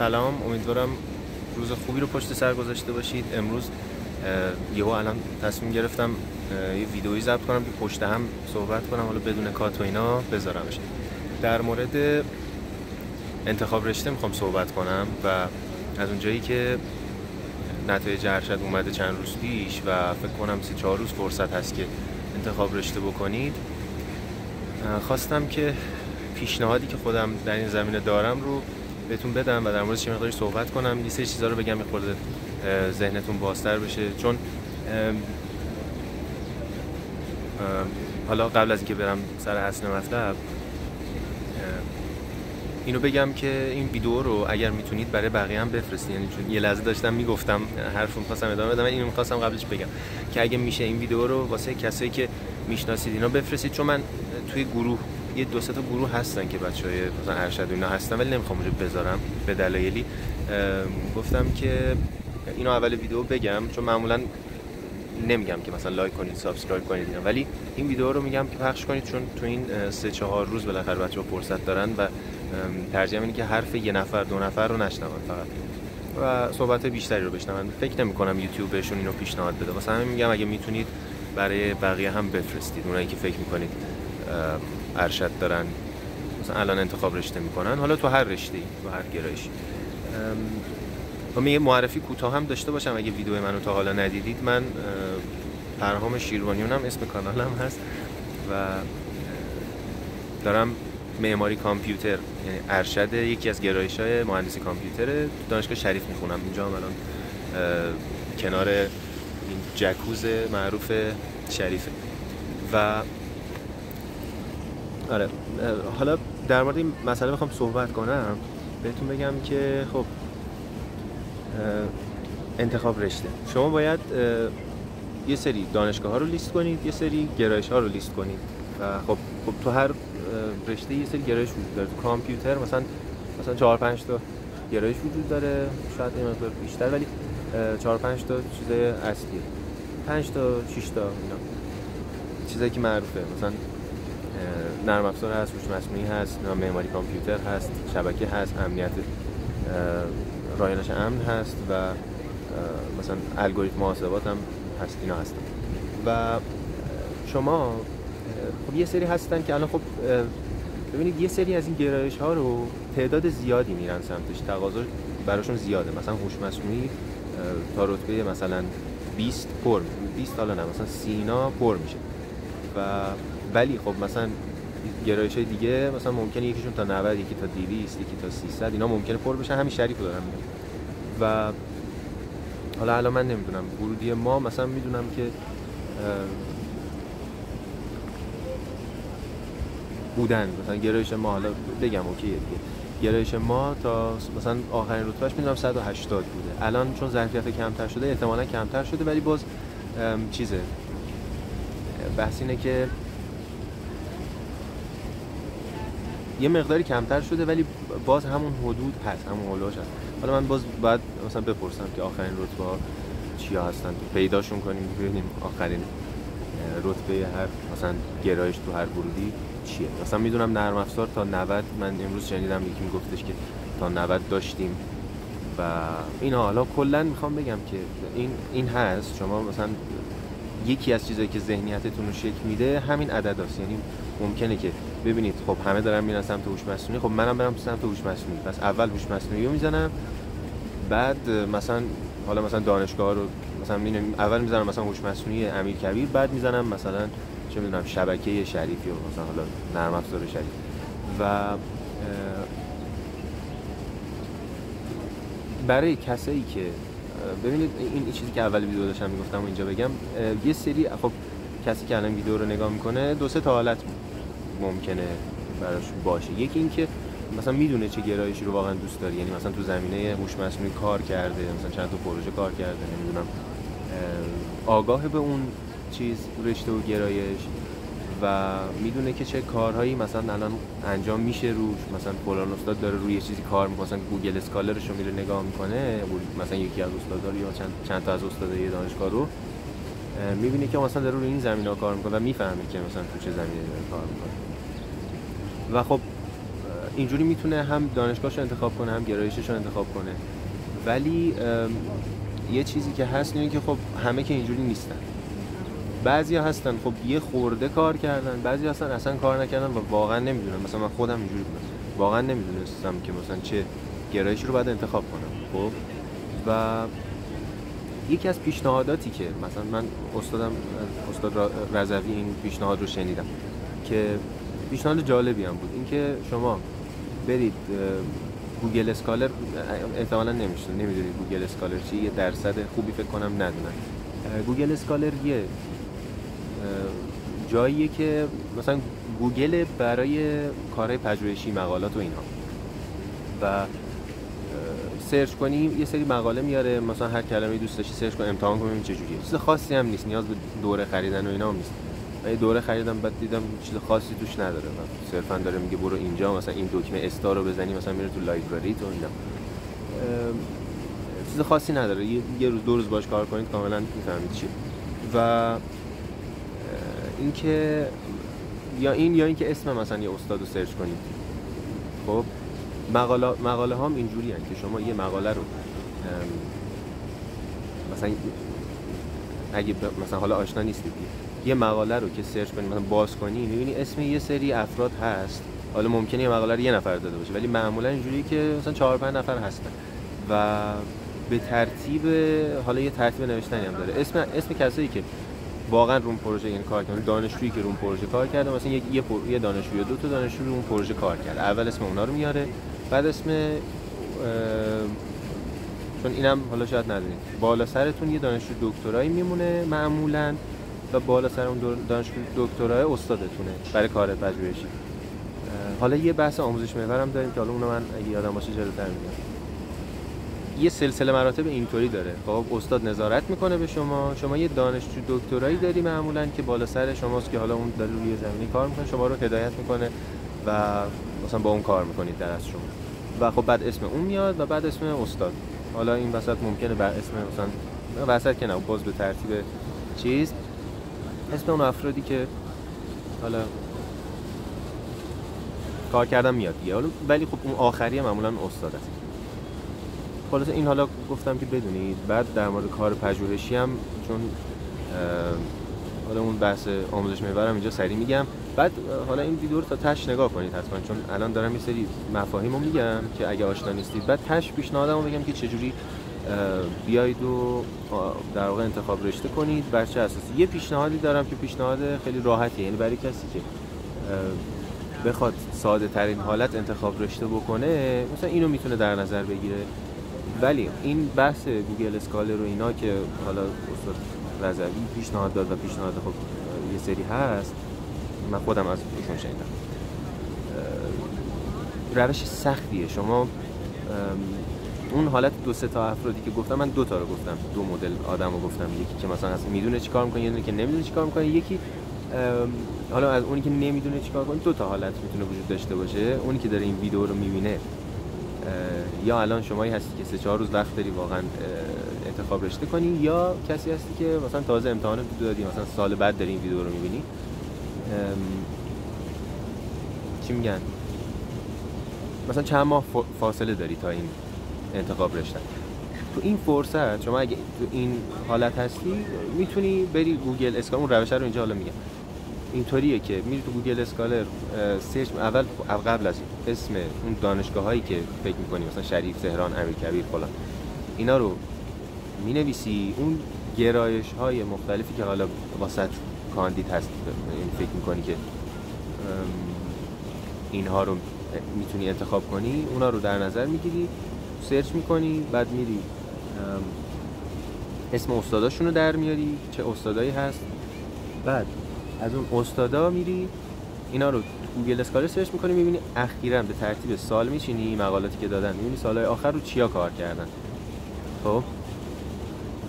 سلام، امیدوارم روز خوبی رو پشت سر گذاشته باشید. امروز الان تصمیم گرفتم یه ویدئویی ضبط کنم که پشت هم صحبت کنم، حالا بدون کات و اینا بذارمش. در مورد انتخاب رشته میخوام صحبت کنم و از اونجایی که نتایج ارشد اومده چند روز پیش و فکر کنم 3-4 روز فرصت هست که انتخاب رشته بکنید، خواستم که پیشنهادی که خودم در این زمینه دارم رو بهتون بدم و در موردش یه مقداری صحبت کنم. یه سری چیزا رو بگم، یه خورده ذهنتون بازتر بشه. چون حالا قبل از اینکه برم سر اصل مطلب، اینو بگم که این ویدیو رو اگر میتونید برای بقیه هم بفرستید. یعنی چون یه لحظه داشتم میگفتم حرفم خواستم ادامه بدم، اینو می‌خواستم قبلش بگم که اگه میشه این ویدیو رو واسه کسایی که میشناسید اینا بفرستید. چون من توی گروه یه 2-3 تا گروه هستن که بچهای مثلا ارشد و اینا هستن، ولی نمیخوام اونجا بذارم به دلایلی. گفتم که اینو اول ویدیو بگم، چون معمولا نمیگم که مثلا لایک کنید، سابسکرایب کنید اینا، ولی این ویدیو رو میگم که پخش کنید، چون تو این 3-4 روز بالاخره بچه‌ها فرصت دارن و ترجیح اینه که حرف یه نفر 2 نفر رو نشنون فقط و صحبت بیشتری رو بشنون. فکر نمی‌کنم یوتیوب بهشون اینو پیشنهاد بده. واسه همین میگم اگه میتونید برای بقیه هم بفرستید، اونایی که فکر می‌کنید ارشد دارن، مثلا الان انتخاب رشته میکنن، حالا تو هر رشته‌ای، تو هر گرایشی. و یه معرفی کوتاه هم داشته باشم اگه ویدیو منو تا حالا ندیدید. من پرهام شیروانیونم، اسم کانالم هست و دارم معماری کامپیوتر، یعنی ارشد یکی از گرایش‌های مهندسی کامپیوتر دانشگاه شریف میخونم. اینجا هم الان کنار این جکوز معروف شریفه. و آره، حالا در مورد این مسئله میخوام صحبت کنم. بهتون بگم که خب انتخاب رشته، شما باید یه سری دانشگاه ها رو لیست کنید، یه سری گرایش ها رو لیست کنید و خب تو هر رشته یه سری گرایش وجود داره. تو کامپیوتر مثلا 4-5 تا گرایش وجود داره، شاید این مقدار بیشتر، ولی 4-5 تا چیز اصلیه، 5 تا 6 تا اینا چیزایی که معروفه. مثلا نرم افزار هست، هوش مصنوعی هست، معماری کامپیوتر هست، شبکه هست، امنیت رایانش امن هست و مثلا الگوریتم محاسبات هم هست، اینا هستن. و شما خب یه سری هستن که الان خب ببینید یه سری از این گرایش ها رو تعداد زیادی میرن سمتش، تقاضا براشون زیاده. مثلا هوش مصنوعی تا رتبه مثلا 20 حالا نه، مثلا سینا پر میشه و ولی خب مثلا گرایش‌های دیگه مثلا ممکنه یکیشون تا 90، یکی تا 200، یکی تا 300 اینا ممکنه پر بشه. همین شریفو دارم میگم. و حالا الان من نمیدونم، ورودی ما مثلا میدونم که بودن مثلا گرایش ما، حالا بگم اوکی دیگه، گرایش ما تا مثلا آخرین رتبهش میدونم 180 بوده. الان چون ظرفیت کمتر شده احتمالاً کمتر شده، ولی باز چیزه، بحث اینه که یه مقداری کمتر شده ولی باز همون حدود هست، همون هولوش هست. حالا من باز باید مثلا بپرسم که آخرین رتبه ها چیا هستن، پیداشون کنیم ببینیم آخرین رتبه هر مثلا گرایش تو هر ورودی چیه. مثلا میدونم نرم افزار تا 90، من امروز شنیدم یکی میگفتش که تا 90 داشتیم و اینا. حالا کلا میخوام بگم که این هست. شما مثلا یکی از چیزایی که ذهنیتتون رو شکل میده همین عدداست. یعنی ممکنه که ببینید خب همه دارن میرن سمت هوش مصنوعی، خب منم برم سمت هوش مصنوعی، پس اول هوش مصنوعی رو میزنم، بعد مثلا حالا مثلا دانشگاه رو مثلا اول میزنم مثلا هوش مصنوعی امیرکبیر، بعد میزنم مثلا چه میدونم شبکه شریفی و مثلا حالا نرم افزار شریف. و برای کسایی که ببینید این چیزی که اول ویدیو داشتم میگفتم و اینجا بگم، یه سری خب کسی که الان ویدیو رو نگاه میکنه 2-3 تا حالت ممکنه براش باشه. یکی این که مثلا میدونه چه گرایشی رو واقعا دوست داره، یعنی مثلا تو زمینه هوش مصنوعی کار کرده، مثلا چند تا پروژه کار کرده، نمیدونم آگاه به اون چیز رشته و گرایش و میدونه که چه کارهایی مثلا الان انجام میشه روش. مثلا فلان استاد داره روی چیزی کار میکنه، مثلا گوگل اسکالرش رو میره نگاه میکنه، مثلا یکی از استادا یا چند تا از استادای دانشگاه رو میبینه که مثلا داره روی این زمینه‌ها کار میکنه و میفهمه که مثلا تو چه زمینه‌ای داره کار میکنه. و خب اینجوری میتونه هم دانشگاهش رو انتخاب کنه هم گرایشش رو انتخاب کنه. ولی یه چیزی که هست اینه که خب همه که اینجوری نیستن. بعضیا هستن خب یه خورده کار کردن، بعضیا هستن اصلا کار نکردن و واقعا نمیدونن. مثلا من خودم اینجوری بودم، واقعا نمیدونستم که مثلا چه گرایشی رو باید انتخاب کنم. خب و یکی از پیشنهاداتی که مثلا من استاد رضوی این پیشنهاد رو شنیدم که پیشنهاد جالبی هم بود، اینکه شما برید گوگل اسکالر، احتمالاً نمیدونید گوگل اسکالر چیه، یه درصد خوبی فکر کنم ندونن. گوگل اسکالر یه جاییه که مثلا گوگل برای کارهای پژوهشی، مقالات و اینها، و سرچ کنیم یه سری مقاله میاره، مثلا هر کلمه‌ای دوست داشتی سرچ کن، امتحان کن ببین چه جوریه. چیز خاصی هم نیست، نیاز به دوره خریدن و اینا هم نیست. من دوره خریدم بعد دیدم چیز خاصی توش نداره، صرفا داره میگه برو اینجا مثلا این دکمه استار رو بزنی مثلا میره تو لایبرری تو اینا. چیز خاصی نداره، یه روز دو روز باش کار کنید کاملا میفهمید چیه. و اینکه یا اینکه اسم مثلا یه استاد رو سرچ کنید. خب مقاله هم اینجوری هست که شما یه مقاله رو مثلا اگه مثلا حالا آشنا نیستید یه مقاله رو که سرچ کنید مثلا باز کنی میبینی اسم یه سری افراد هست. حالا ممکنه یه مقاله رو یه نفر داده باشه ولی معمولا اینجوریه که مثلا 4-5 نفر هستن و به ترتیب، حالا یه ترتیب نوشتنی هم داره، اسم کسایی که واقعا رو اون پروژه این کار کردن، دانشجویی که رو اون پروژه کار کرده، مثلا یه دانشجو یا 2 تا دانشجو رو اون پروژه کار کرده، اول اسم اونا رو میاره، بعد اسم چون اینم حالا شاید ندونید بالا سرتون یه دانشجو دکترایی میمونه معمولا و بالا سر اون دانشجو دکترای استادتونه برای کار پژوهشی. حالا یه بحث آموزش محور هم داریم که حالا اونو من اگه یادم باشه جلوتر میگم. یه سلسله مراتب اینطوری داره. خب استاد نظارت میکنه به شما یه دانشجو دکترایی داری معمولا که بالا سر شماست که حالا اون داره روی زمینی کار میکنه، شما رو هدایت میکنه و مثلا با اون کار میکنید درس شما. و خب بعد اسم اون میاد و بعد اسم استاد. حالا این وسط ممکنه بر اسم مثلا وسط که نه، باز به ترتیب چیز اسم اون افرادی که حالا کار کردن میاد دیگه. ولی خب اون آخریه معمولا استاد است. خلاص این حالا گفتم که بدونید. بعد در مورد کار پژوهشی هم چون حالا اون بحث آموزش محورم اینجا سریع میگم، بعد حالا این ویدیو رو تا تاش نگاه کنید حتما، چون الان دارم یه سری مفاهیمو میگم که اگه آشنا نیستید، بعد تاش پیشنهادمو بگم که چجوری بیاید و در واقع انتخاب رشته کنید بر چه اساسی. یه پیشنهادی دارم که پیشنهاد خیلی راحتیه، یعنی برای کسی که بخواد ساده ترین حالت انتخاب رشته بکنه مثلا اینو میتونه در نظر بگیره. ولی این بحث گوگل اسکالر و اینا که حالا استاد رضوی پیشنهاد داد و پیشنهاد خب یه سری هست، من خودم از ایشون شنیدم، روش سختیه. شما اون حالت 2-3 تا افرادی که گفتم، من 2 تا رو گفتم، 2 مدل آدمو گفتم، یکی که مثلا اصلا میدونه چیکار میکنه، یکی که نمیدونه چیکار میکنه، یکی حالا از اونی که نمیدونه چیکار کنه 2 تا حالت میتونه وجود داشته باشه. اونی که داره این ویدیو رو میبینه یا الان شمایی هستی که 3-4 روز وقت داری واقعا انتخاب رشته کنی، یا کسی هستی که مثلا تازه امتحان دادی، مثلا سال بعد داری این ویدیو رو میبینی، چی میگن، مثلا چند ماه فاصله داری تا این انتخاب رشته. تو این فرصت شما اگه تو این حالت هستی میتونی بری گوگل اسکالر، اون روش رو اینجا حالا میگم. اینطوریه که میری تو گوگل اسکالر سرچ، اول قبل از اسم اون دانشگاهایی که فکر می‌کنی مثلا شریف، تهران، امیرکبیر فلان، اینا رو می‌نویسی، اون گرایش‌های مختلفی که حالا واسط کاندید هست، یعنی فکر می‌کنی که اینها رو میتونی انتخاب کنی، اونا رو در نظر میگیری، سرچ می‌کنی، بعد میری اسم استاداشون رو در میاری چه استادایی هست، بعد از اون استادا میری اینا رو گوگل اسکالر سرچ میکنی، میبینی اخیراً به ترتیب سال میچینی مقالاتی که دادن، میبینی سالهای آخر رو چیا کار کردن. خب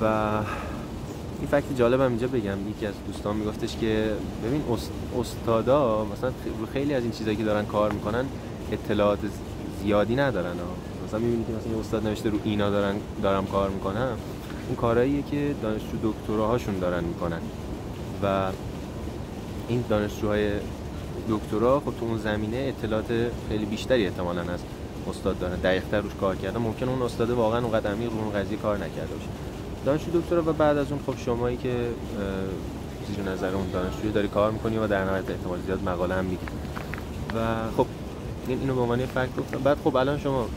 و این فکت جالبم اینجا بگم، یکی از دوستان میگفتش که ببین استادا مثلا خیلی از این چیزایی که دارن کار میکنن اطلاعات زیادی ندارن. مثلا میبینی که مثلا یه استاد نوشته رو اینا دارم کار میکنم، اون کارهاییه که دانشجو دکتراهاشون دارن میکنن و این دانشجوهای دکترا خب تو اون زمینه اطلاعات خیلی بیشتری احتمالاً از استاد داره، دقیق‌تر روش کار کرده. ممکن اون استاد واقعا اونقدر عمیق رو اون قضیه کار نکرده باشه. دانشجو دکترا و بعد از اون خب شمایی که زیر نظر اون دانشجوی داری کار می‌کنی و در نهایت احتمال زیاد مقاله هم میدی. و خب اینو به عنوان فکت گفتم. بعد خب الان شما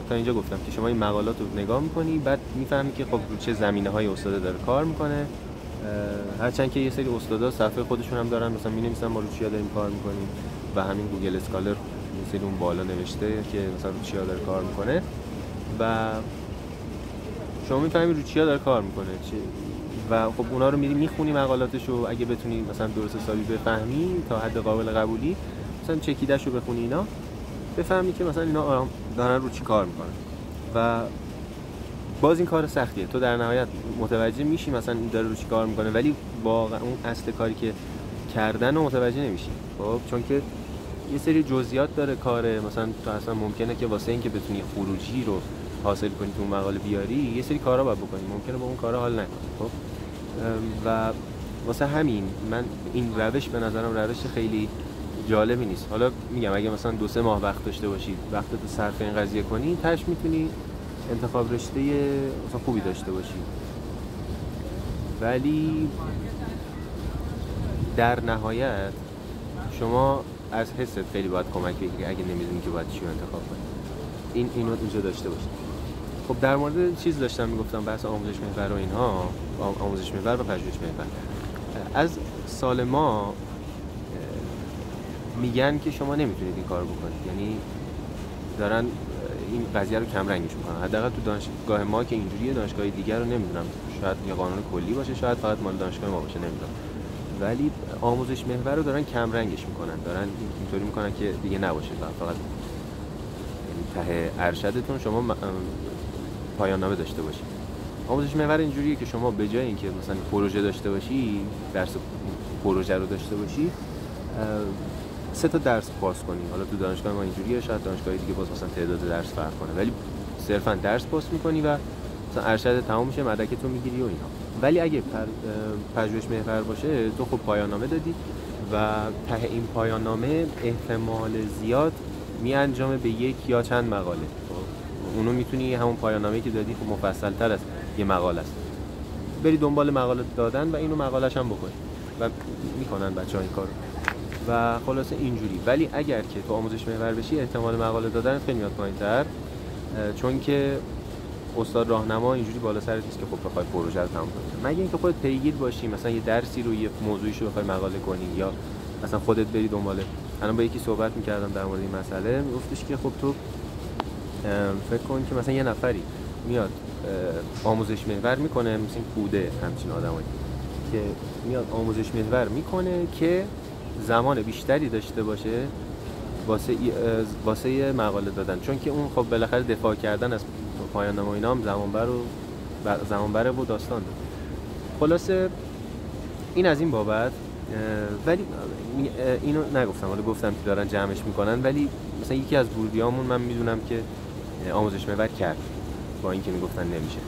تا اینجا گفتم که شما این مقالات رو نگاه می‌کنی، بعد می‌فهمی که خب رو چه زمینه‌های استاد داره کار می‌کنه. هرچند که یه سری استادا صفحه خودشون هم دارن، مثلا می‌نویسن ما رو چیا داریم کار می‌کنیم و همین گوگل اسکالر یه سری اون بالا نوشته که مثلا رو چیا داره کار می‌کنه و شما می‌فهمی رو چیا داره کار می‌کنه و خب اونا رو میری می‌خونی مقالاتشو، اگه بتونی مثلا درست حسابی بفهمی تا حد قابل قبولی، مثلا چکیده‌شو بخونی اینا، بفهمی که مثلا اینا دارن رو چی کار می‌کنن. و باز این کار سختیه، تو در نهایت متوجه میشی مثلا این داره رو چی کار میکنه، ولی واقعا اون اصل کاری که کردن رو متوجه نمیشی. خب چون که یه سری جزئیات داره کاره، مثلا تو اصلا ممکنه که واسه اینکه بتونی خروجی رو حاصل کنی تو اون مقاله بیاری یه سری کارا باید بکنی، ممکنه با اون کارا حال نکنی. خب و واسه همین من این روش به نظرم روش خیلی جالبی نیست. حالا میگم اگه مثلا 2-3 ماه وقت داشته باشی، وقتت رو صرف این قضیه کنی، تاش میتونی انتخاب رشته مثلا خوبی داشته باشی. ولی در نهایت شما از حست خیلی باید کمک بگیری اگه نمیدونی که باید چی رو انتخاب کنی. اینو اینجا داشته باشی. خب در مورد چیز داشتم میگفتم، بحث آموزش محور و اینها، آموزش محور و پژوهش محور. از سال ما میگن که شما نمیتونید این کارو بکنید، یعنی دارن این قضیه رو کم رنگش میکنن. حداقل تو دانشگاه ما که اینجوریه، دانشگاه دیگر رو نمیدونم، شاید یه قانون کلی باشه، شاید فقط مال دانشگاه ما باشه، نمیدونم. ولی آموزش محور رو دارن کم رنگش میکنن، دارن اینطوری میکنن که دیگه نباشه، فقط ته ارشدتون شما پایان نامه داشته باشید. آموزش محور اینجوریه که شما به جای اینکه مثلا پروژه داشته باشی، درس پروژه رو داشته باشی، 3 تا درس پاس کنی. حالا تو دانشگاه ما اینجوریه، شاید دانشگاه دیگه باز مثلا تعداد درس فرق کنه، ولی صرفا درس پاس میکنی و مثلا ارشد تمام میشه، مدرکتو میگیری و اینا. ولی اگه پژوهش محور باشه، تو خب پایان نامه دادی و ته این پایان نامه احتمال زیاد میانجامه به یک یا چند مقاله. اونو میتونی همون پایان نامه‌ای که دادی خب مفصل‌تر از یه مقاله است، بری دنبال مقاله دادن و اینو مقاله‌ش هم بکنی و میکنن بچه‌ها این کارو و خلاصه اینجوری. ولی اگر که تو آموزش محور بشی، احتمال مقاله دادن خیلی میاد پایین‌تر، چون که استاد راهنما اینجوری بالا سرت نیست که خب بخوای پروژه رو تموم کنی، مگه اینکه خودت پیگیر باشی، مثلا یه درسی رو، یه موضوعی رو بخوای مقاله کنی، یا مثلا خودت بری دنبال. الان با یکی صحبت می‌کردم در مورد این مسئله، میگفتش که خب تو فکر کن که مثلا یه نفری میاد آموزش محور میکنه، مثلا کوده، همچین آدمایی که میاد آموزش محور میکنه که زمان بیشتری داشته باشه واسه مقاله دادن، چون که اون خب بالاخره دفاع کردن از پایان نامه اینا هم زمان بره و داستان داره. خلاصه این از این بابت. ولی اینو نگفتم، حالا گفتم که دارن جمعش میکنن، ولی مثلا یکی از بوردیامون من میدونم که آموزش محور کرد با اینکه میگفتن نمیشه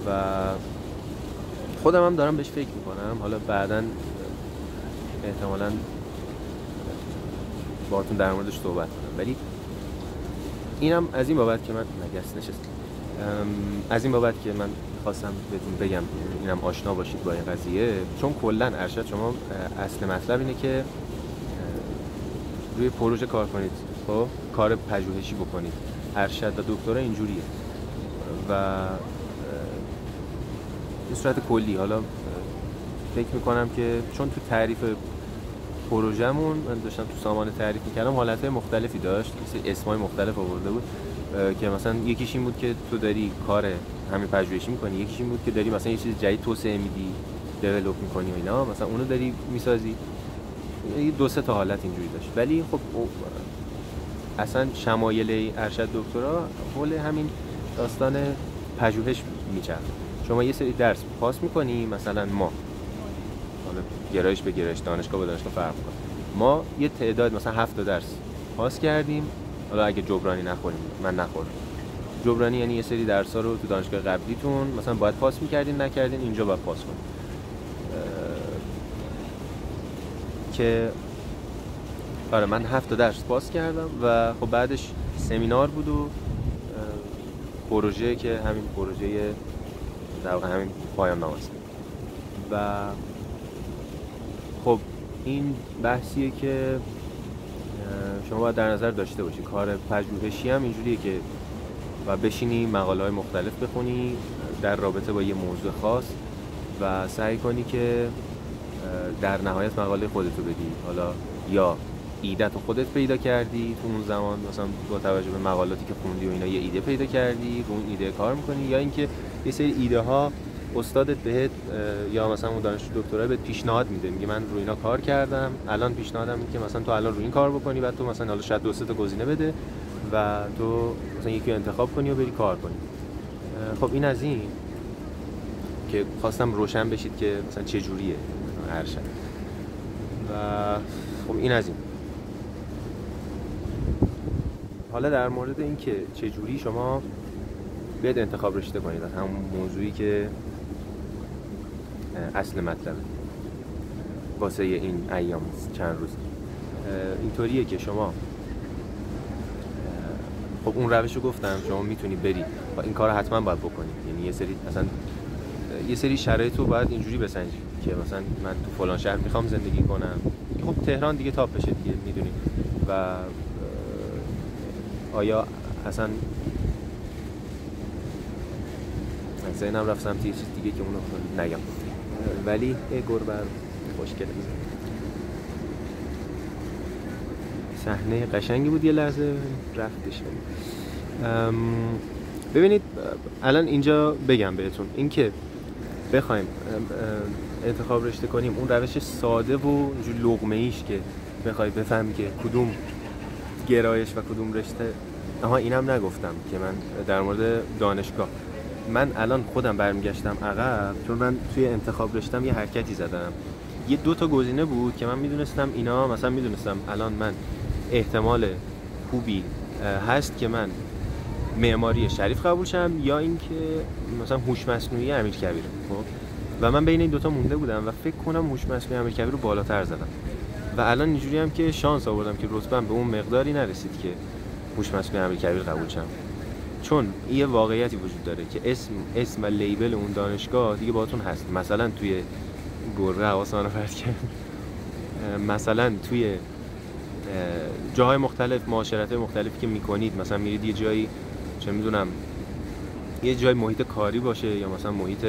و خودم هم دارم بهش فکر میکنم. حالا بعداً احتمالاً باهاتون در موردش صحبت کنم، ولی اینم از این بابت که من نگست نشست از این بابت که من خواستم بهتون بگم، اینم آشنا باشید با این قضیه، چون کلاً ارشد شما اصل مطلب اینه که روی پروژه کار کنید، خب کار پژوهشی بکنید. ارشد و دکترا اینجوریه و به صورت کلی. حالا فکر میکنم که چون تو تعریف پروژه‌مون من داشتم تو سامان تعریف میکردم، حالتهای مختلفی داشت، اسمای مختلف آورده بود که مثلا یکیش این بود که تو داری کار همین پژوهشی میکنی، یکیش این بود که داری مثلا یه چیز جدید توسعه میدی، دیولپ میکنی و اینا، مثلا اونو داری میسازی. 2-3 تا حالت اینجوری داشت. ولی خب اصلا شمایل ارشد دکترا حول همین داستان پژوهش میچرخه. شما یه سری درس پاس میکنی، مثلا ما حالا گرایش به گرایش، دانشگاه با دانشگاه فرق میکنه، ما یه تعداد مثلا 7 تا درس پاس کردیم، حالا اگه جبرانی نخوریم، من نخوردم جبرانی، یعنی یه سری درس‌ها رو تو دانشگاه قبلیتون مثلا باید پاس میکردین، نکردین، اینجا باید پاس کنید. که آره من 7 درس پاس کردم و خب بعدش سمینار بود و پروژه که همین پروژه در واقع همین پایان نامه است. و خب این بحثیه که شما باید در نظر داشته باشی. کار پژوهشی هم اینجوریه که و بشینی مقاله‌های مختلف بخونی در رابطه با یه موضوع خاص و سعی کنی که در نهایت مقاله خودتو بدی. حالا یا ایده تو خودت پیدا کردی تو اون زمان، مثلا با توجه به مقالاتی که خوندی و اینا یه ایده پیدا کردی، رو اون ایده کار میکنی، یا اینکه یه سری ایده ها استادت بهت یا مثلا اون دانشجو دکترا بهت پیشنهاد میده، میگه من رو اینا کار کردم، الان پیشنهادم اینه که مثلا تو الان رو این کار بکنی، بعد تو مثلا حالا شاید 2 تا گزینه بده و تو مثلا یکی رو انتخاب کنی و بری کار کنی. خب این از این که خواستم روشن بشید که مثلا چه جوریه ارشد. و خب این از این. حالا در مورد این که چه جوری شما بیاید انتخاب رشته کنید از همون موضوعی که اصل مطلبه واسه این ایام چند روز اینطوریه که شما خب اون روشو گفتم شما میتونی بری و این کارو حتما باید بکنی. یعنی یه سری مثلا یه سری شرایط رو باید اینجوری بسنجی که مثلا من تو فلان شهر میخوام زندگی کنم، خب تهران دیگه تاپ بشه دیگه میدونی، و آیا اصلا ذهنم رفت سمت یه چیز دیگه که اونو نگم، ولی گربر خوشگله. صحنه قشنگی بود، یه لحظه رفتش. ببینید الان اینجا بگم بهتون این که بخوایم انتخاب رشته کنیم، اون روش ساده و اینجوری لقمه‌ایش که بخوای بفهمی که کدوم گرایش و کدوم رشته. اینم نگفتم که من در مورد دانشگاه، من الان خودم برمیگشتم عقب چون من توی انتخاب رشتم یه حرکتی زدم. یه 2 تا گزینه بود که من میدونستم اینا، مثلا میدونستم الان من احتمال خوبی هست که من معماری شریف قبول شم یا اینکه مثلا هوش مصنوعی امیرکبیر. خب و من بین این 2 تا مونده بودم و فکر کنم هوش مصنوعی امیرکبیر رو بالاتر زدم و الان اینجوری هم که شانس آوردم که رتبه‌ام به اون مقداری نرسید که هوش مصنوعی امیرکبیر قبول شم. چون یه واقعیتی وجود داره که اسم و لیبل اون دانشگاه دیگه باهاتون هست. مثلا توی گربه حواسم رو پرت کرد، مثلا توی جاهای مختلف، معاشرت‌های مختلفی که میکنید، مثلا میرید یه جایی چه میدونم یه جای محیط کاری باشه یا مثلا محیط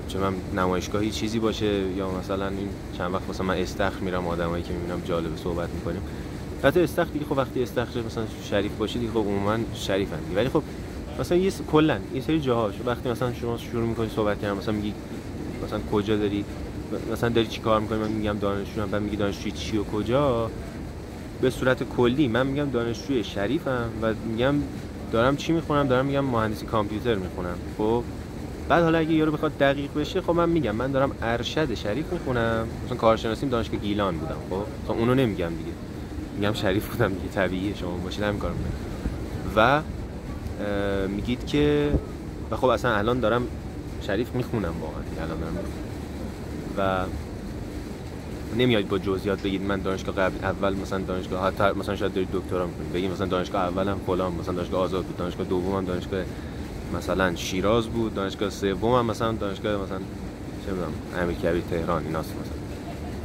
چه من نمایشگاهی چیزی باشه، یا مثلا این چند وقت مثلا من استخر میرم، آدمایی که میبینم جالب صحبت میکنیم. حتی استخر دیگه خب وقتی استخر مثلا شریف باشید دیگه خب عموما شریفن، ولی خب مثلا یه کلا یه سری جاهاش وقتی مثلا شما شروع میکنید صحبت کردن، مثلا میگی مثلا کجا داری، مثلا داری چی کار میکنی، من میگم دانشجوام، بعد میگی دانشجوی چی و کجا. به صورت کلی من میگم دانشجوی شریفم و میگم دارم چی میخونم، دارم میگم مهندسی کامپیوتر میخونم. خب بعد حالا اگه یارو بخواد دقیق بشه، خب من میگم من دارم ارشد شریف میخونم، مثلا کارشناسیم دانشگاه گیلان بودم. خب مثلا اونو نمیگم دیگه، میگم شریف بودم دیگه، طبیعیه شما باشید همین کارو میکنید. و میگید که و خب اصلا الان دارم شریف میخونم، واقعا الان دارم میخونم و نمیاد با جزئیات بگید من دانشگاه قبل اول مثلا دانشگاه حتی مثلا شاید دارید دکترا میکنید بگید مثلا دانشگاه اولم فلان، مثلا دانشگاه آزاد بود، دانشگاه دومم دانشگاه مثلا شیراز بود، دانشگاه سومم مثلا دانشگاه مثلا چه میدونم امیرکبیر تهران ایناست. مثلا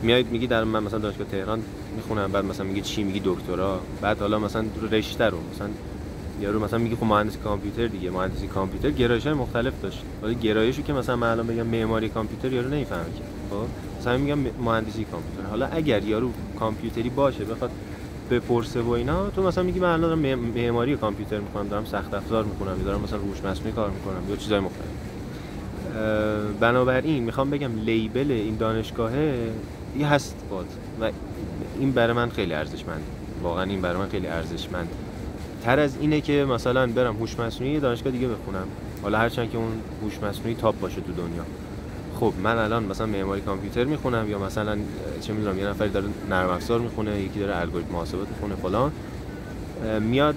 میایید میگید در من مثلا دانشگاه تهران میخونم، بعد مثلا میگید چی، میگی دکترا، بعد حالا مثلا رشته رو مثلا یارو مثلا میگه خب مهندسی کامپیوتر دیگه، مهندسی کامپیوتر گرایش‌های مختلف داشت. ولی گرایشو که مثلا من الان بگم معماری کامپیوتر یارو نمیفهمه که. خب مثلا میگم مهندسی کامپیوتر، حالا اگر یارو کامپیوتری باشه بخواد بپرسه و اینا، تو مثلا میگی من الان دارم معماری کامپیوتر میخونم، دارم سخت افزار میخونم، دارم مثلا هوش مصنوعی کار میکنم یا چیزای مختلف. بنابراین میخوام بگم لیبل این دانشگاهه یه هست باد و این برای من خیلی ارزشمنده، واقعا این برای من خیلی ارزشمند تر از اینه که مثلا برم هوش مصنوعی دانشگاه دیگه بخونم، حالا هرچند که اون هوش مصنوعی تاپ باشه تو دنیا. خب من الان مثلا معماری کامپیوتر میخونم یا مثلا چه میدونم یه نفری داره نرم افزار میخونه، یکی داره الگوریتم محاسبات میخونه فلان، میاد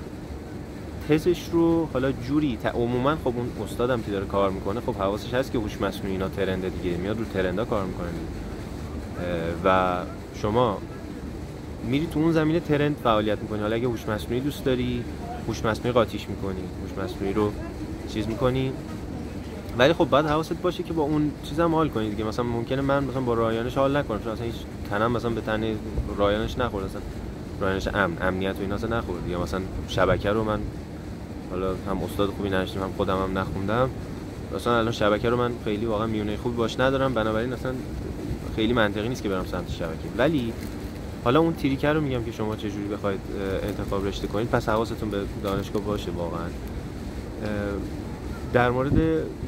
تزش رو حالا جوری عموما خب اون استادم که داره کار میکنه خب حواسش هست که هوش مصنوعی اینا ترنده دیگه، میاد رو ترندا کار میکنه و شما میری تو اون زمینه ترند فعالیت میکنی. حالا اگه هوش مصنوعی دوست داری، هوش مصنوعی قاطیش میکنی، هوش مصنوعی رو چیز میکنی. ولی خب بعد حواست باشه که با اون چیزام حال کنی دیگه. مثلا ممکنه من مثلا با رایانش حال نکنم، چون اصلا هیچ تنم مثلا به تن رایانش نخورد، مثلا رایانش امنیت و اینا اصلا نخورد، یا مثلا شبکه رو من حالا هم استاد خوبی نداشتم، هم خودم هم نخوندم، مثلا الان شبکه رو من خیلی واقعا میونه خوبی باش ندارم، بنابراین اصلا خیلی منطقی نیست که برم سمت شبکه. ولی حالا اون تریکر رو میگم که شما چه جوری بخواید انتخاب رشته کنید، پس حواستون به دانشگاه باشه واقعا. در مورد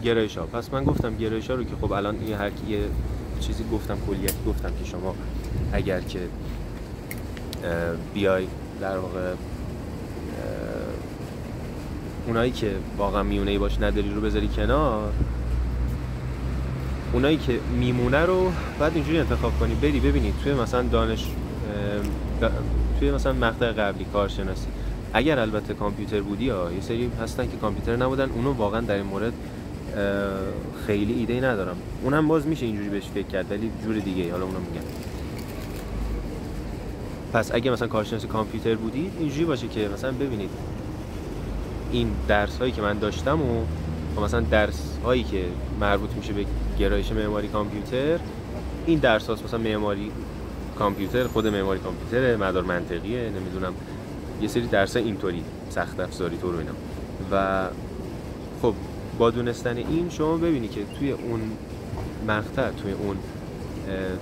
گرایش‌ها، پس من گفتم گرایش‌ها رو که خب الان هر کی یه چیزی گفتم، کلیت گفتم که شما اگر که بیای در واقع اونایی که واقعا میونه‌ای باش نداری رو بذاری کنار، اونایی که میمونه رو بعد اینجوری انتخاب کنی بری ببینید توی مثلا توی مثلا مقطع قبلی کارشناسی، اگر البته کامپیوتر بودی، یه سری هستن که کامپیوتر نبودن، اونو واقعا در این مورد خیلی ایده ندارم، اونم باز میشه اینجوری بهش فکر کرد ولی جور دیگه، حالا اونم میگم. پس اگه مثلا کارشناسی کامپیوتر بودید اینجوری باشه که مثلا ببینید این درس هایی که من داشتم و مثلا درس هایی که مربوط میشه به گرایش معماری کامپیوتر، این درس هاست، مثلا معماری کامپیوتر، خود معماری کامپیوتر، مدار منطقیه، نمیدونم یه سری درس اینطوری، سخت افزاری طور و اینا. و خب با دونستن این شما ببینی که توی اون مقطع، توی اون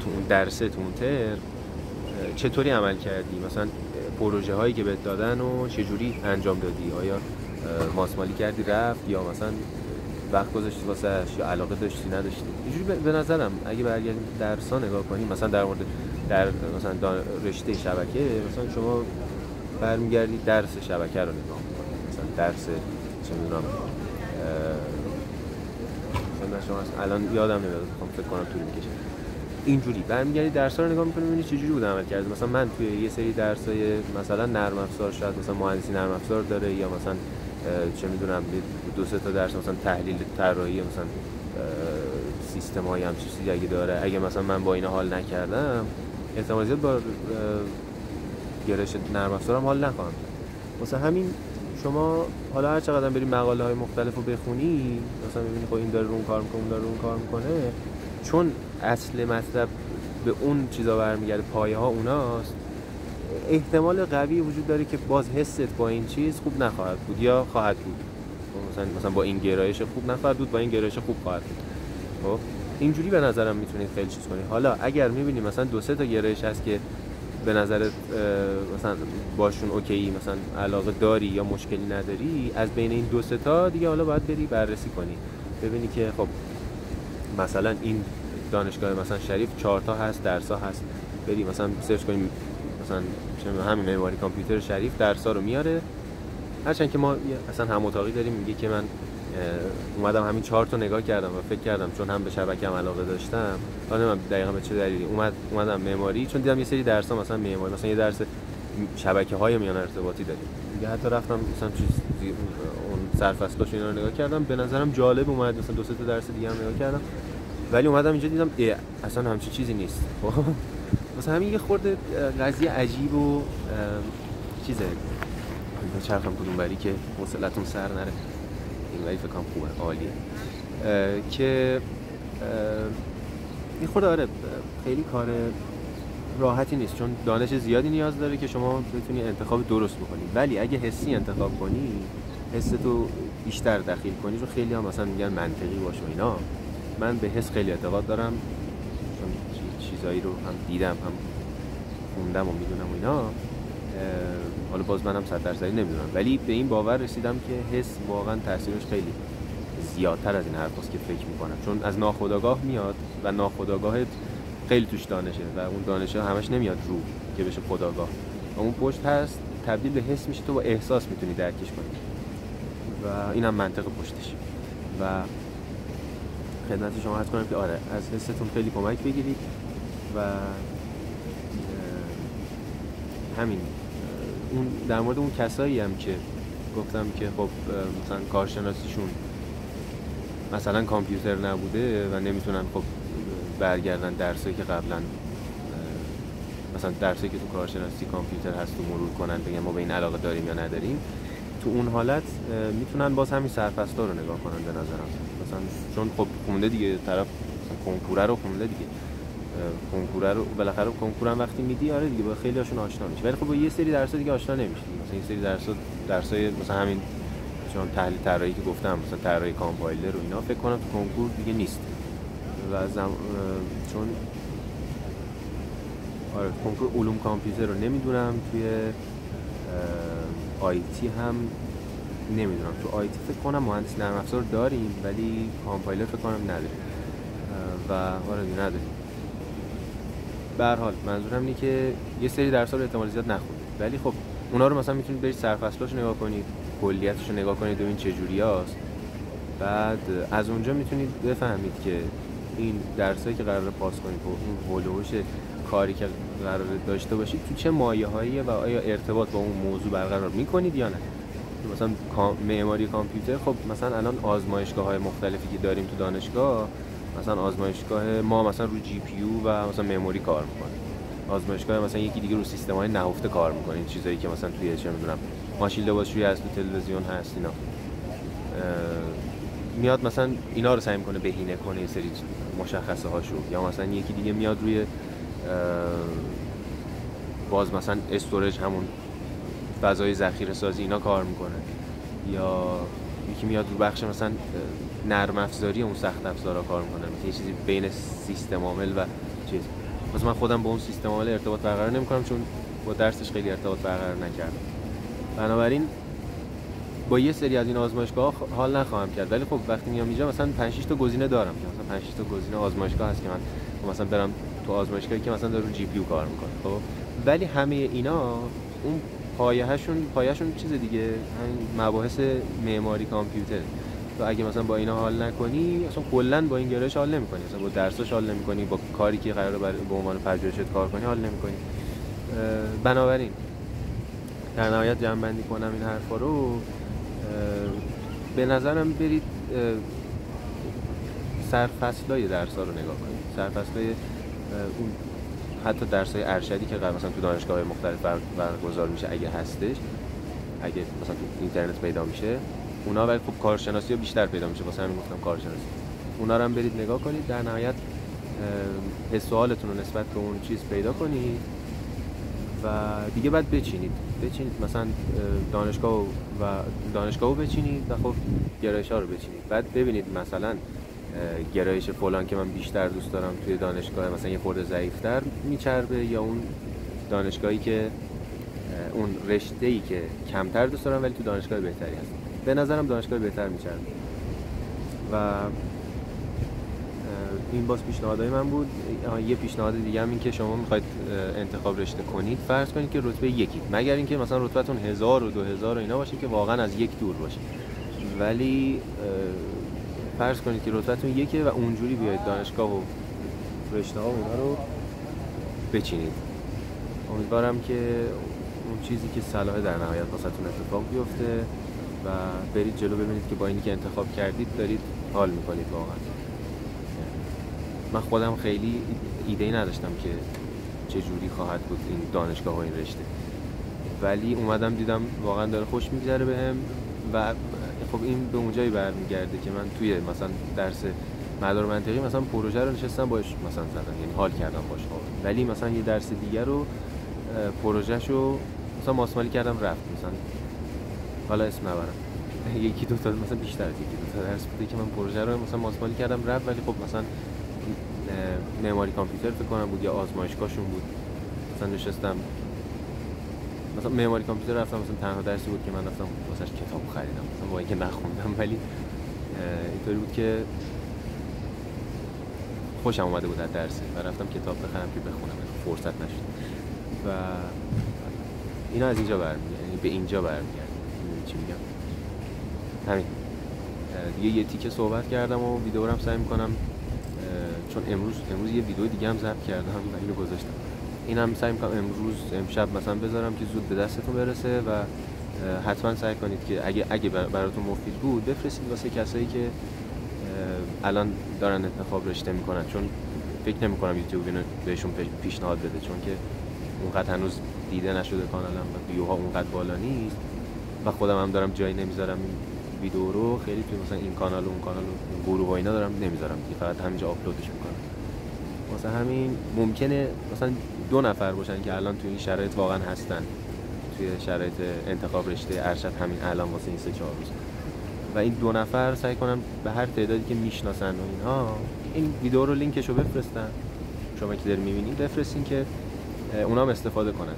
تو اون درسه، تو اون ترم چطوری عمل کردی، مثلا پروژه هایی که بهت دادن و چجوری انجام دادی، آیا ماسمالی کردی رفت، یا مثلا وقت گذاشتی واسهش، یا علاقه داشتی نداشتی. اینجوری به نظرم اگه برگردیم درس‌ها نگاه کنیم، مثلا در مورد مثلا رشته شبکه، مثلا شما برمیگردی درس شبکه رو نگاه می‌کنی، مثلا درس چه می‌دونم مثلا شما الان یادم نمیاد، میخوام فکر کنم طول می‌کشه، اینجوری برمیگردی درس‌ها رو نگاه می‌کنی ببینی چه جوری بود عمل کرده. مثلا من توی یه سری درس‌های مثلا نرم افزار، شاید مثلا مهندسی نرم افزار داره، یا مثلا چه می‌دونم دو سه تا درس مثلا تحلیل طراحی مثلا سیستم‌های هم چیزی اگه داره، اگه مثلا من با اینا حال نکردم احتمال زیاد با گرایش نرم افزارم حال نخواهم. مثلا همین شما حالا هر چقدر بری مقاله‌های مختلفو بخونی، مثلا ببینی خب این داره رو اون کار می‌کنه، اون داره رو اون کار می‌کنه، چون اصل مطلب به اون چیزا برمیگرده، پایه‌ها اوناست، احتمال قوی وجود داره که باز حست با این چیز خوب نخواهد بود یا خواهد بود. مثلا با این گرایش خوب نخواهد بود، با این گرایش خوب خواهد بود. خب اینجوری به نظرم میتونید خیلی چیز کنید. حالا اگر می‌بینی مثلا دو سه تا گرایش هست که به نظرت مثلا باشون اوکی، مثلا علاقه داری یا مشکلی نداری، از بین این دو سه تا دیگه حالا باید بری بررسی کنی، ببینی که خب مثلا این دانشگاه مثلا شریف 4 تا هست، درس‌ها هست، بری مثلا سرچ کنیم مثلا همین معماری کامپیوتر شریف درس‌ها رو میاره، هرچند که ما اصلا هم اتاقی داریم، میگه که من اومدم همین 4 تا نگاه کردم و فکر کردم چون هم به شبکه‌ام علاقه داشتم، حالا من دقیقاً به چه دلیلی اومدم معماری، چون دیدم یه سری درس‌ها مثلا معماری، مثلا یه درس شبکه‌های میان ارتباطی داریم دیگه، حتی رفتم مثلا اون سرفصلاش اینا رو نگاه کردم، به نظرم جالب اومد، مثلا دو سه تا درس دیگه هم نگاه کردم، ولی اومدم اینجا دیدم اصلا همچین چیزی نیست. مثلا همین یه خورده قضیه عجیب و چیزه، چرخم کدوم بری که حوصله‌تون سر نره، این ولی فکر کنم خوبه، عالیه که این خورده آره خیلی کار راحتی نیست، چون دانش زیادی نیاز داره که شما بتونی انتخاب درست بکنی، ولی اگه حسی انتخاب کنی، حستو بیشتر دخیل کنی، رو خیلی هم مثلا میگن منطقی باشه و اینا، من به حس خیلی اعتقاد دارم، چون چیزایی رو هم دیدم هم خوندم و میدونم و اینا، حالا باز منم 100% نمیدونم، ولی به این باور رسیدم که حس واقعا تاثیرش خیلی زیادتر از این حرفاست که فکر میکنم، چون از ناخودآگاه میاد و ناخودآگاهت خیلی توش دانشه و اون دانشه همش نمیاد رو که بشه خودآگاه، و اون پشت هست تبدیل به حس میشه، تو با احساس میتونی درکش کنی و اینم منطق پشتش. و خدمت شما عرض کنم که آره از حستون خیلی کمک بگیرید و همین اون در مورد اون کسایی هم که گفتم که خب مثلا کارشناسیشون مثلا کامپیوتر نبوده و نمیتونن خب برگردن درسایی که قبلا مثلا درسی که تو کارشناسی کامپیوتر هست و مرور کنن بگن ما به این علاقه داریم یا نداریم، تو اون حالت میتونن باز همین سرفصلا رو نگاه کنن به نظرم. مثلا چون خب خونده دیگه طرف، کنکوره رو خونده دیگه، کنکوره رو بالاخره کنکورم وقتی میدی آره دیگه با خیلی هاشون آشنا میشی، ولی خب با یه سری درس‌ها دیگه آشنا نمیشی. مثلا این سری درسای مثلا همین چون تحلیل طراحی که گفتم، مثلا طراحی کامپایلر و اینا فکر کنم تو کنکور دیگه نیست و چون آره کنکور علوم کامپیوتر رو نمیدونم، توی آیتی هم نمیدونم. تو آیتی فکر کنم مهندس نرم افزار داریم ولی کامپایلر فکر کنم نداریم و آره نداریم. به هر حال منظورم اینه که یه سری درس‌ها رو احتمال زیاد نخونید، ولی خب اونا رو مثلا میتونید برید سرفصلاشو نگاه کنید، کلیتشو نگاه کنید ببینید چه جوریاست، بعد از اونجا میتونید بفهمید که این درسایی که قراره پاس کنید و اون هولوش کاری که قراره داشته باشید تو چه مایه‌هایی و آیا ارتباط با اون موضوع برقرار میکنید یا نه. مثلا معماری کامپیوتر، خب مثلا الان آزمایشگاه‌های مختلفی که داریم تو دانشگاه، مثلا آزمایشگاه ما مثلا رو جی پی یو و مثلا مموری کار میکنه، آزمایشگاه مثلا یکی دیگه رو سیستم‌های نهفته کار میکنه، این چیزایی که مثلا توی چه میدونم ماشین لباسشویی هست، تو تلویزیون هست، اینا میاد مثلا اینا رو سعی میکنه بهینه کنه یه سری مشخصه هاشو، یا مثلا یکی دیگه میاد روی باز مثلا استوریج، همون فضای ذخیره سازی اینا کار میکنه، یا یکی میاد رو بخش مثلا نرم افزاری اون سخت افزارا کار میکنه، مثلا یه چیزی بین سیستم عامل و چیز. مثلا من خودم با اون سیستم عامل ارتباط برقرار نمیکنم چون با درسش خیلی ارتباط برقرار نکردم، بنابراین با یه سری از این آزمایشگاه حال نخواهم کرد. ولی خب وقتی میام اینجا مثلا 5 6 تا گزینه دارم که مثلا 5 6 تا گزینه آزمایشگاه هست که من مثلا برم تو آزمایشگاهی که مثلا داره رو جی پی یو کار میکنه، خب ولی همه اینا اون پایه‌شون چیز دیگه، همین مباحث معماری کامپیوتر. تو اگه مثلا با اینا حال نکنی اصلا کلا با این گرایش حال نمی‌کنی، مثلا با درسش حال نمی‌کنی، با کاری که قراره به عنوان پژوهشت کار کنی حال نمی‌کنی. بنابراین در نهایت جمع‌بندی کنم این حرفا رو، به نظرم برید سرفصلای درس‌ها رو نگاه کنید، سرفصلای اون حتی درس‌های ارشدی که مثلا تو دانشگاه‌های مختلف برگزار میشه اگه هستش، اگه مثلا تو اینترنت پیدا میشه اونا، ولی خب کارشناسی بیشتر پیدا میشه، واسه همین گفتم کارشناسی. اونا رو هم برید نگاه کنید، در نهایت حس و حالتون رو نسبت به اون چیز پیدا کنید و دیگه بعد بچینید مثلا دانشگاه رو بچینید و خب گرایش‌ها رو بچینید، بعد ببینید مثلا گرایش فلان که من بیشتر دوست دارم توی دانشگاه مثلا یه خورده ضعیف‌تر میچربه، یا اون دانشگاهی که اون رشته‌ای که کمتر دوست دارم ولی تو دانشگاه بهتری هست. به نظرم دانشگاه بهتر میچربه و این باز پیشنهادهای من بود. یه پیشنهاد دیگه هم این که شما میخواید انتخاب رشته کنید، فرض کنید که رتبه یکی، مگر اینکه مثلا رتبهتون 1000 و 2000 و اینا باشه که واقعا از یک دور باشه، ولی فرض کنید که رتبهتون یکه و اونجوری بیاید دانشگاه و رشته ها اونا رو بچینید. امیدوارم که اون چیزی که صلاح در نهایت واسهتون اتفاق بیفته و برید جلو، ببینید که با اینی که انتخاب کردید دارید حال میکنید واقعا. من خودم خیلی ایده‌ای نداشتم که چه جوری خواهد بود این دانشگاه و این رشته، ولی اومدم دیدم واقعا داره خوش میگذره بهم و خب این به اونجایی برمیگرده که من توی مثلا درس مدار منطقی مثلا پروژه رو نشستم باش مثلا زدم، یعنی حال کردم باش، ولی مثلا یه درس دیگه رو پروژهشو مثلا ماسمالی کردم رفت، مثلا حالا اسم نبرم یکی دو تا مثلا بیشتر از یکی دو تا درس بوده که من پروژه رو مثلا ماسمالی کردم رفت، ولی خب مثلا معماری کامپیوتر فکر کنم بود یا آزمایشگاهشون بود، مثلا نشستم مثلا معماری کامپیوتر رفتم، مثلا تنها درسی بود که من رفتم واسش کتاب خریدم، مثلا با اینکه نخوندم ولی اینطوری بود که خوشم اومده بود از درس و رفتم کتاب بخرم که بخونم، فرصت نشد و اینا از اینجا برمیگرده، یعنی به اینجا برمیگرده. چی میگم؟ همین دیگه یه تیکه صحبت کردم و ویدیو رو هم سعی می‌کنم، چون امروز یه ویدیو دیگه هم ضبط کردم و اینو گذاشتم، اینم سعی می‌کنم امشب مثلا بذارم که زود به دستتون برسه و حتما سعی کنید که اگه براتون مفید بود بفرستید واسه کسایی که الان دارن انتخاب رشته میکنن، چون فکر نمی‌کنم یوتیوب اینو بهشون پیشنهاد بده، چون که اونقدر هنوز دیده نشده کانالم و ویوها اونقدر بالا نیست و خودم هم دارم جایی نمیذارم این ویدیو رو خیلی توی مثلا این کانال و اون کانال و گروه و اینا دارم نمیذارم دیگه، فقط همینجا آپلودش میکنم. واسه همین ممکنه مثلا 2 نفر باشن که الان توی این شرایط واقعا هستن، توی شرایط انتخاب رشته ارشد همین الان واسه این 3-4 روز، و این 2 نفر سعی کنن به هر تعدادی که میشناسن و اینها این ویدیو رو لینکشو بفرستن، شما که دارین میبینید بفرستین که اونا هم استفاده کنن.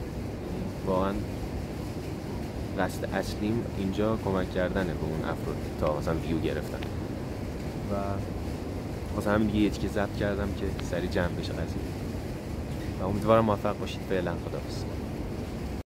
واقعا قصد اصلیم اینجا کمک کردنه به اون افراد تا مثلا ویو گرفتن و واسه همین دیگه یه تیکه ضبط کردم که سریع جمع بشه قضیه و امیدوارم موفق باشید. فعلا خداحافظ.